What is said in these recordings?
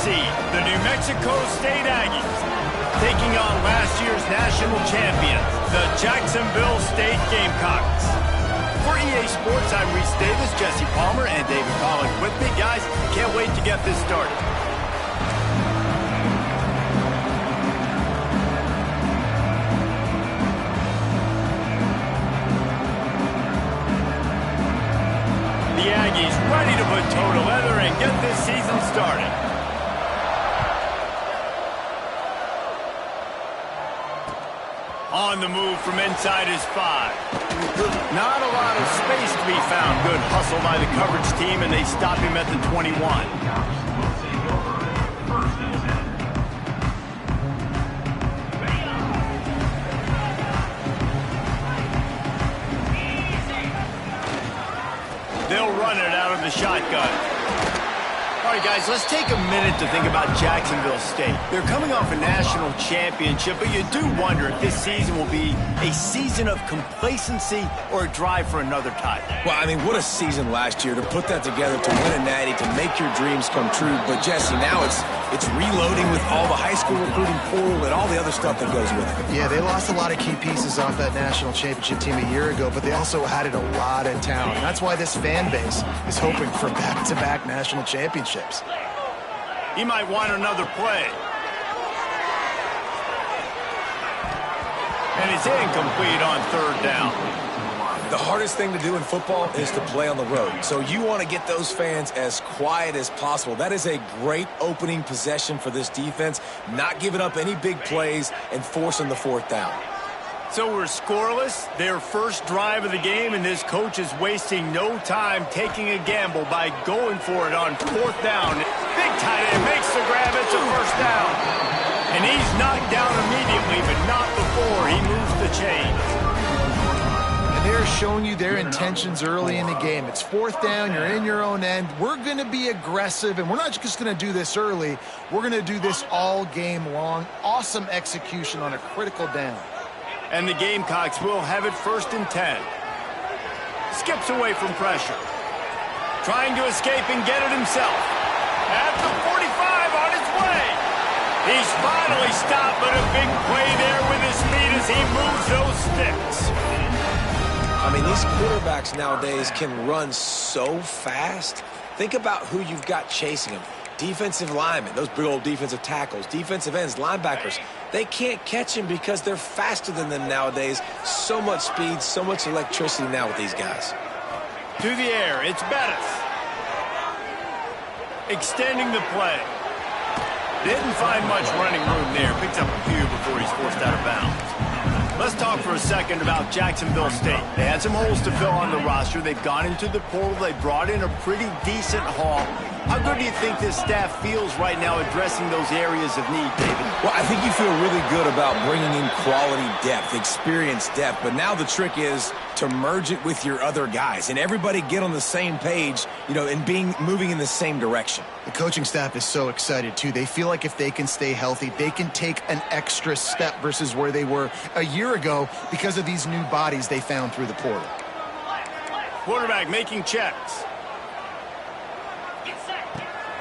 seed, the New Mexico State Aggies, taking on last year's national champions, the Jacksonville State Gamecocks. For EA Sports, I'm Reese Davis, Jesse Palmer, and David Pollack with me. Guys, can't wait to get this started. The Aggies ready to put toe to leather and get this season started. On the move from inside his 5. Not a lot of space to be found. Good hustle by the coverage team, and they stop him at the 21. They'll run it out of the shotgun. All right, guys, let's take a minute to think about Jacksonville State. They're coming off a national championship, but you do wonder if this season will be a season of complacency or a drive for another title. Well, I mean, what a season last year to put that together, to win a natty, to make your dreams come true. But, Jesse, now it's reloading with all the high school recruiting portal and all the other stuff that goes with it. Yeah, they lost a lot of key pieces off that national championship team a year ago, but they also added a lot of talent. That's why this fan base is hoping for back-to-back national championships. He might want another play. And it's incomplete on 3rd down. The hardest thing to do in football is to play on the road. So you want to get those fans as quiet as possible. That is a great opening possession for this defense, not giving up any big plays and forcing the 4th down. So we're scoreless, their first drive of the game, and this coach is wasting no time taking a gamble by going for it on 4th down. Big tight end makes the grab, it's a 1st down. And he's knocked down immediately, but not before he moves the chains. And they're showing you their intentions early in the game. It's 4th down, you're in your own end. We're going to be aggressive, and we're not just going to do this early. We're going to do this all game long. Awesome execution on a critical down. And the Gamecocks will have it 1st and 10. Skips away from pressure. Trying to escape and get it himself. At the 45 on his way. He's finally stopped, but a big play there with his feet as he moves those sticks. I mean, these quarterbacks nowadays can run so fast. Think about who you've got chasing them. Defensive linemen, those big old defensive tackles, defensive ends, linebackers. They can't catch him because they're faster than them nowadays. So much speed, so much electricity now with these guys. To the air, it's Bettis. Extending the play. Didn't find much running room there. Picks up a few before he's forced out of bounds. Let's talk for a second about Jacksonville State. They had some holes to fill on the roster. They've gone into the portal. They brought in a pretty decent haul. How good do you think this staff feels right now addressing those areas of need, David? Well, I think you feel really good about bringing in quality depth, experience depth. But now the trick is to merge it with your other guys and everybody get on the same page, you know, and moving in the same direction. The coaching staff is so excited, too. They feel like if they can stay healthy, they can take an extra step versus where they were a year ago because of these new bodies they found through the portal. Quarterback making checks.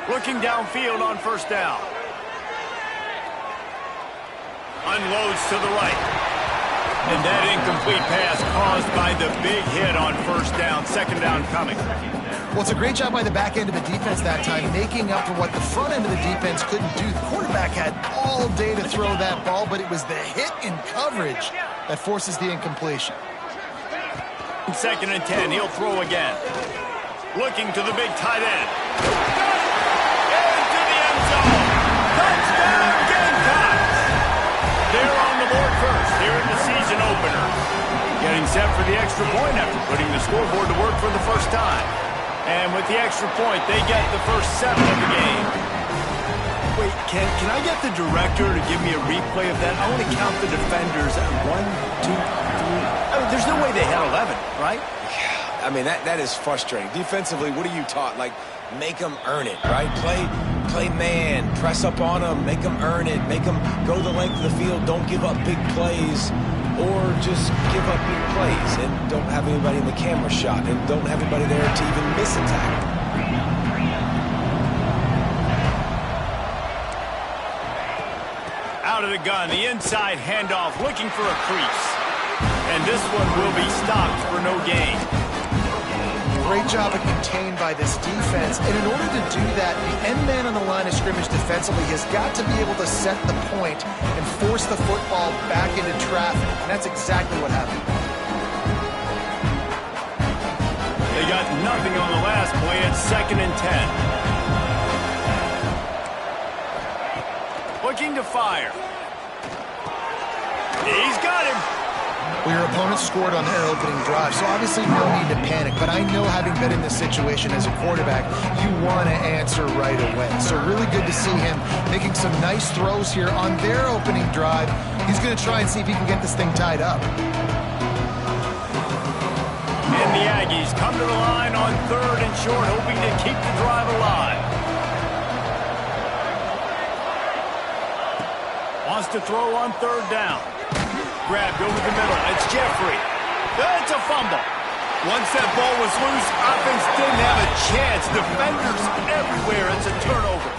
Looking downfield on 1st down. Unloads to the right. And that incomplete pass caused by the big hit on 1st down. 2nd down coming. Well, it's a great job by the back end of the defense that time, making up for what the front end of the defense couldn't do. The quarterback had all day to throw that ball, but it was the hit in coverage that forces the incompletion. 2nd and 10, he'll throw again. Looking to the big tight end. Into the end zone. Touchdown, Gamecocks! They're on the board first here in the season opener. Getting set for the extra point after putting the scoreboard to work for the first time. And with the extra point, they get the first 7 of the game. Wait, can I get the director to give me a replay of that? I want to count the defenders. 1, 2, 3. I mean, there's no way they had 11, right? Yeah, I mean, that is frustrating. Defensively, what are you taught? Like, make them earn it, right? Play man, press up on them, make them earn it, make them go the length of the field, don't give up big plays, or just give up big plays and don't have anybody in the camera shot and don't have anybody there to even miss a tackle. out of the gun. The inside handoff looking for a crease. And this one will be stopped for no gain. Great job of contained by this defense. And in order to do that, the end man on the line of scrimmage defensively has got to be able to set the point and force the football back into traffic. And that's exactly what happened. They got nothing on the last play. It's 2nd and 10. Looking to fire. He's got him. Well, your opponent scored on their opening drive, so obviously no need to panic. But I know, having been in this situation as a quarterback, you want to answer right away. So really good to see him making some nice throws here on their opening drive. He's going to try and see if he can get this thing tied up. And the Aggies come to the line on 3rd and short, hoping to keep the drive alive. Wants to throw on 3rd down. Grabbed over the middle. It's Jeffrey. It's a fumble. Once that ball was loose, offense didn't have a chance. Defenders everywhere. It's a turnover.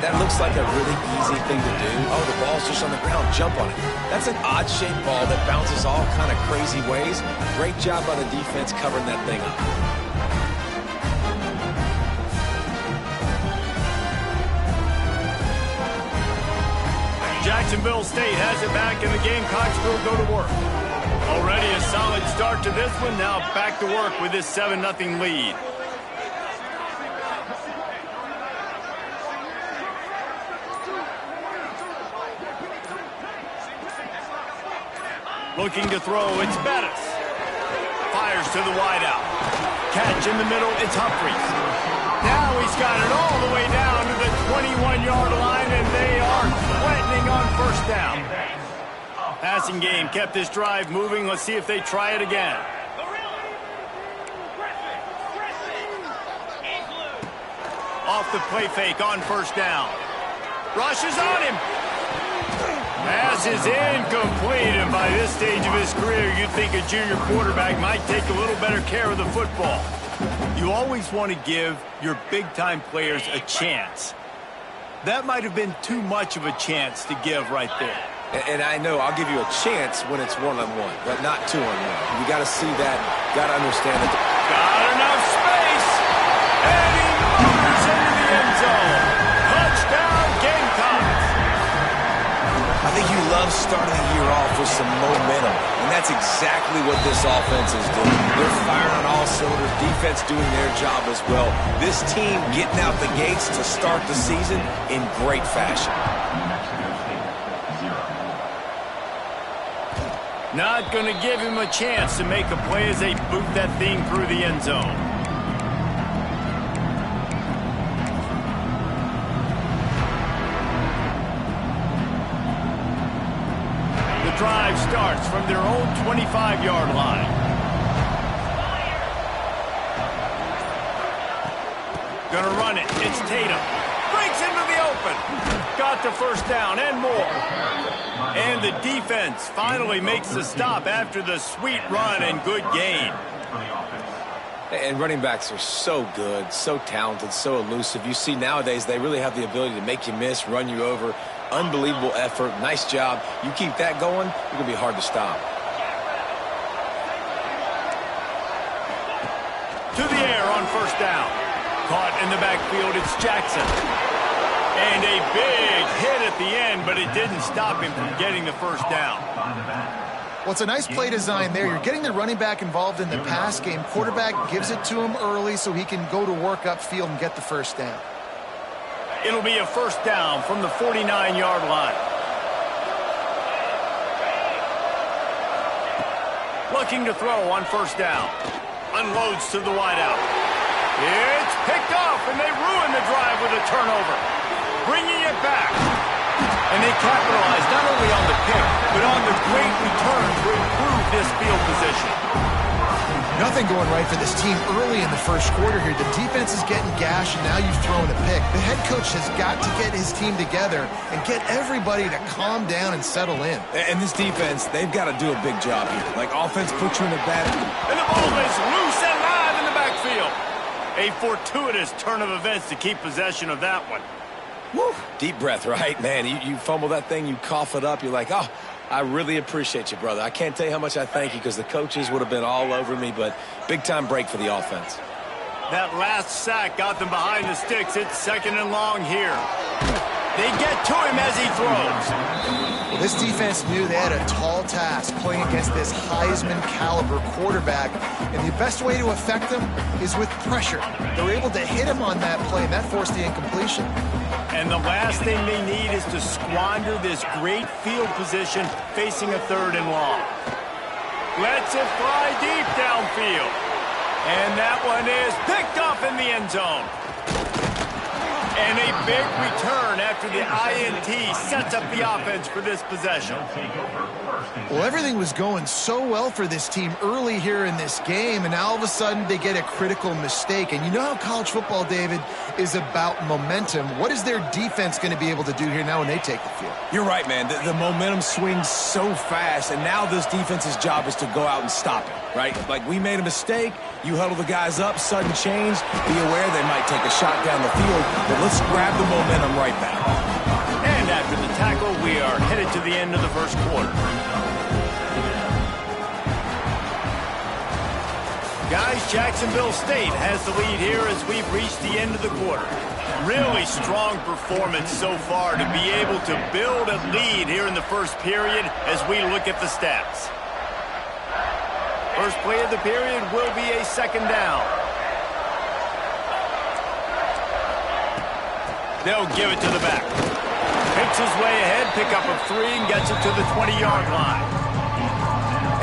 That looks like a really easy thing to do. Oh, the ball's just on the ground. Jump on it. That's an odd-shaped ball that bounces all kind of crazy ways. Great job by the defense covering that thing up. Jacksonville State has it back, and the Gamecocks will go to work. Already a solid start to this one. Now back to work with this 7-0 lead. Looking to throw, it's Bettis. Fires to the wideout. Catch in the middle, it's Humphries. Now he's got it all the way down to the 21-yard line, and they are threatening on 1st down. Passing game kept this drive moving. Let's see if they try it again. Off the play fake on 1st down. Rush is on him. Pass is incomplete, and by this stage of his career, you'd think a junior quarterback might take a little better care of the football. You always want to give your big-time players a chance. That might have been too much of a chance to give right there. And I know I'll give you a chance when it's one-on-one, but not two-on-one. You got to see that, got to understand that. Got enough space, and he moves into the end zone. Touchdown, Gamecocks. I think you love starting the year off with some momentum, and that's exactly what this offense is doing. They're firing on all cylinders, defense doing their job as well. This team getting out the gates to start the season in great fashion. Not going to give him a chance to make a play as they boot that thing through the end zone. The drive starts from their own 25-yard line. Gonna run it. It's Tatum. Breaks into the open. Got the 1st down and more. And the defense finally makes the stop after the sweet run and good gain. And running backs are so good, so talented, so elusive. You see nowadays they really have the ability to make you miss, run you over. Unbelievable effort. Nice job. You keep that going, it's going to be hard to stop. To the air on 1st down. Caught in the backfield, it's Jackson. And a big hit at the end, but it didn't stop him from getting the 1st down. Well, it's a nice play design there. You're getting the running back involved in the pass game. Quarterback gives it to him early so he can go to work upfield and get the 1st down. It'll be a 1st down from the 49-yard line. Looking to throw on 1st down. Unloads to the wideout. It's picked off, and they ruin the drive with a turnover. Bringing it back. And they capitalize not only on the pick, but on the great return to improve this field position. Nothing going right for this team early in the 1st quarter here. The defense is getting gashed, and now you've thrown a pick. The head coach has got to get his team together and get everybody to calm down and settle in. And this defense, they've got to do a big job here. Like, offense puts you in a bad... And the ball is loose and live in the backfield. A fortuitous turn of events to keep possession of that one. Woo. Deep breath, right? Man, you fumble that thing, you cough it up, you're like, oh, I really appreciate you, brother. I can't tell you how much I thank you because the coaches would have been all over me, but big-time break for the offense. That last sack got them behind the sticks. It's 2nd and long here. They get to him as he throws. Well, this defense knew they had a tall task playing against this Heisman-caliber quarterback, and the best way to affect him is with pressure. They were able to hit him on that play, and that forced the incompletion. And the last thing they need is to squander this great field position facing a 3rd and long. Lets it fly deep downfield. And that one is picked off in the end zone. And a big return after the INT sets up the offense for this possession. Well, everything was going so well for this team early here in this game, and now all of a sudden they get a critical mistake. And you know how college football, David, is about momentum. What is their defense going to be able to do here now when they take the field? You're right, man. The momentum swings so fast, and now this defense's job is to go out and stop it, right? Like, we made a mistake, you huddle the guys up, sudden change, be aware they might take a shot down the field, but let's grab the momentum right back. And after the tackle, we are headed to the end of the first quarter. Guys, Jacksonville State has the lead here as we've reached the end of the quarter. Really strong performance so far to be able to build a lead here in the first period as we look at the stats. First play of the period will be a 2nd down. They'll give it to the back. Picks his way ahead, pick up a 3, and gets it to the 20-yard line.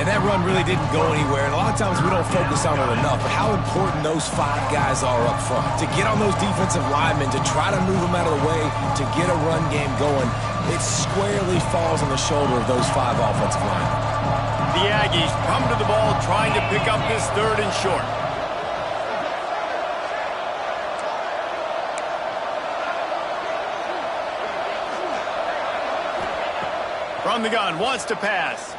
And that run really didn't go anywhere, and a lot of times we don't focus on it enough, but how important those 5 guys are up front. To get on those defensive linemen, to try to move them out of the way, to get a run game going, it squarely falls on the shoulder of those 5 offensive linemen. The Aggies come to the ball trying to pick up this 3rd and short. From the gun, wants to pass.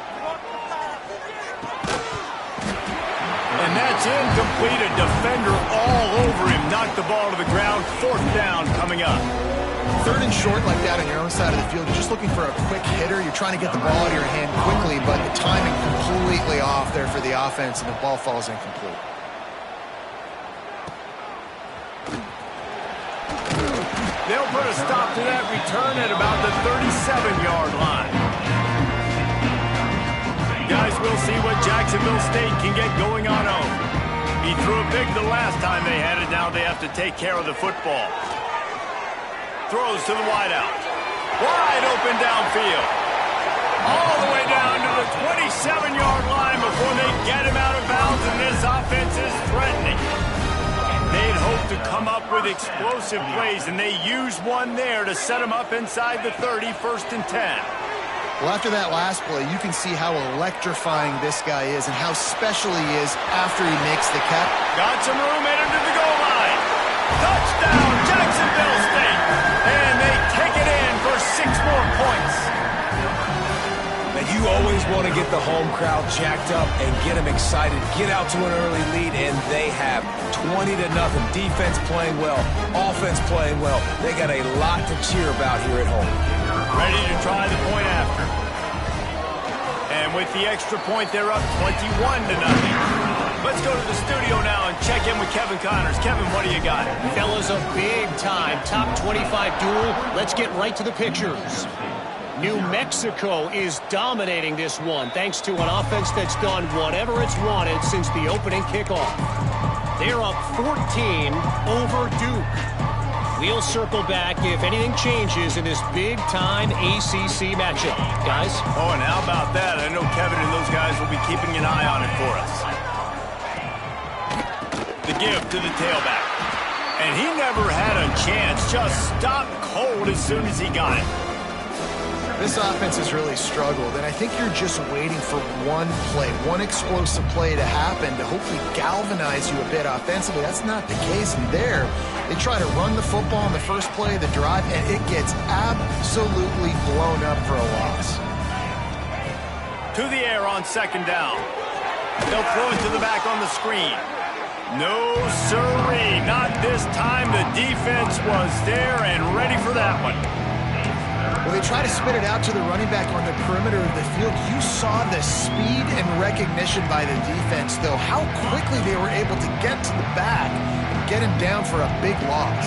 And that's incomplete. A defender all over him. Knocked the ball to the ground. 4th down coming up. 3rd and short like that on your own side of the field. You're just looking for a quick hitter. You're trying to get the ball out of your hand quickly, but the timing completely off there for the offense, and the ball falls incomplete. They'll put a stop to that return at about the 37-yard line. Guys, we'll see what Jacksonville State can get going on home. He threw it big the last time they had it. Now they have to take care of the football. Throws to the wideout. Wide open downfield. All the way down to the 27-yard line before they get him out of bounds, and this offense is threatening. They'd hoped to come up with explosive plays, and they used one there to set them up inside the 30, 1st and 10. Well, after that last play, you can see how electrifying this guy is and how special he is after he makes the catch. Got some room, headed to the goal line. Touchdown, Jacksonville State. And they take it in for 6 more points. Now, you always want to get the home crowd jacked up and get them excited, get out to an early lead, and they have 20-0. Defense playing well, offense playing well. They got a lot to cheer about here at home. Ready to try the point after. And with the extra point, they're up 21-0. Let's go to the studio now and check in with Kevin Connors. Kevin, what do you got? Fellas, a big-time top 25 duel. Let's get right to the pictures. New Mexico is dominating this one thanks to an offense that's done whatever it's wanted since the opening kickoff. They're up 14 over Duke. We'll circle back if anything changes in this big-time ACC matchup. Guys? Oh, and how about that? I know Kevin and those guys will be keeping an eye on it for us. The give to the tailback. And he never had a chance. Just stopped cold as soon as he got it. This offense has really struggled, and I think you're just waiting for one play, one explosive play to happen to hopefully galvanize you a bit offensively. That's not the case, and there, they try to run the football in the first play of the drive, and it gets absolutely blown up for a loss. To the air on 2nd down. They'll throw it to the back on the screen. No, sirree. Not this time. The defense was there and ready for that one. Well, they try to spit it out to the running back on the perimeter of the field. You saw the speed and recognition by the defense, though, how quickly they were able to get to the back and get him down for a big loss.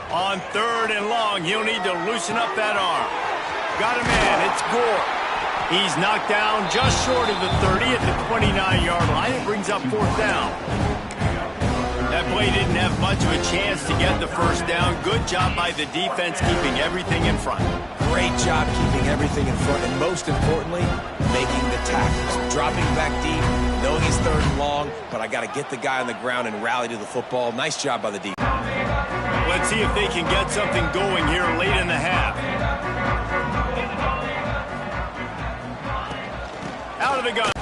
On 3rd and long, he'll need to loosen up that arm. Got a man. It's Gore. He's knocked down just short of the 30 at the 29-yard line. It brings up 4th down. That play didn't have much of a chance to get the first down. Good job by the defense keeping everything in front. Great job keeping everything in front, and most importantly, making the tackles. Dropping back deep, knowing he's 3rd and long, but I got to get the guy on the ground and rally to the football. Nice job by the defense. Let's see if they can get something going here late in the half. Out of the gun.